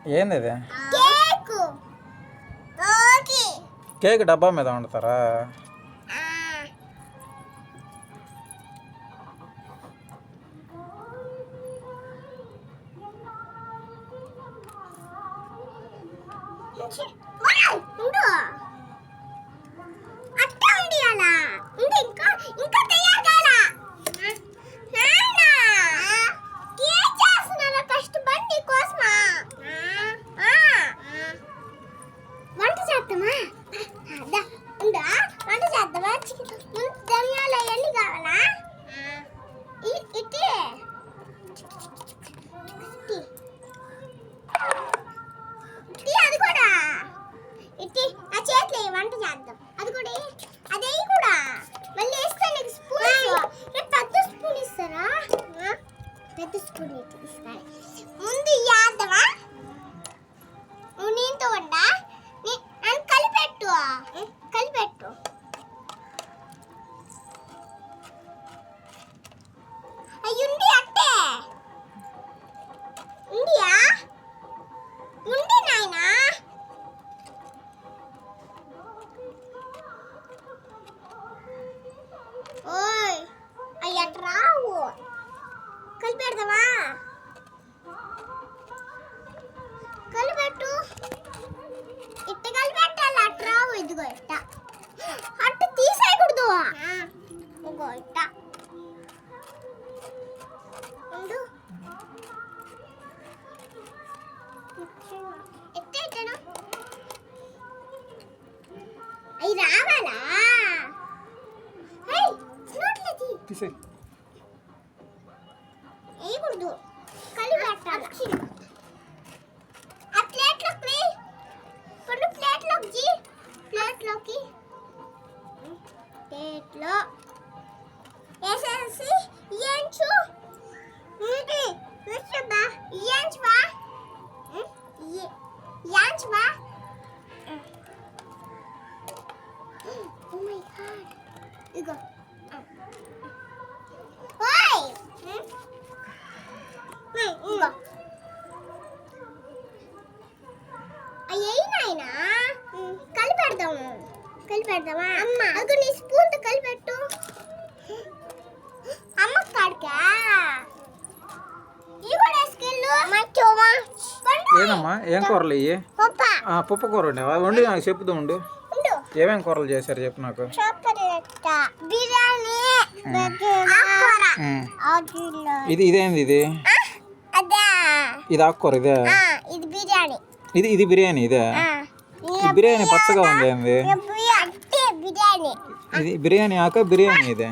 ఏంది ఇది? కేక్ డబ్బా మీద వండుతారా? ముందు యాదవా నీతో వండా కలిపెట్టు కలిపెట్టు అయ్యుండి అట్టే ఉండియా ఉండి నాయనా ఓయ్ అయ్యట్ రావు కలిపెడదావా కలిపెట్టు ఇట్ట కలిపెట్టాలి అట్ట రావు ఇదిగో ఇట్ట అట్ట తీసేయకూడదు ఇగో ఇట్ట ఉండు ఎట్ట ఇట్టను అయి రావాలా హై స్నోట్లది తీసేయ్. వేయకూడదు కలిపెట్టాలి ఆ ప్లేట్లోకి కొన్ని ప్లేట్లోకి ప్లేట్లోకి ప్లేట్లో వేసేసి ఏంచు ఇది విషబా ఏంచువా యాంచువా ఓ మై గాడ్ ఇగో ఓయ్ ఇగో అయ్యి నాయనా కలిపెడదామా అమ్మ అగో నీ స్పూన్తో కలిపెట్టు అమ్మ కాడికా ఈ కూడా వేసుకెళ్ళు ఏనమ్మా ఏం కూరలు ఇవి? పప్పు కూర ఉండేవా? వండి నాకు చెప్పుతూ ఉండు. ఏమేం కూరలు చేశారు చెప్పు నాకు. బిర్యానీ ఇది ఇదేంది ఇది? ఇది ఆకుకూర ఇదే? ఇది బిర్యానీ. ఇది బిర్యానీ ఇదే? ఈ బిర్యానీ పచ్చగా ఉంది ఏంది? బిర్యానీ ఇది బిర్యానీ ఆక బిర్యానీ ఇదే?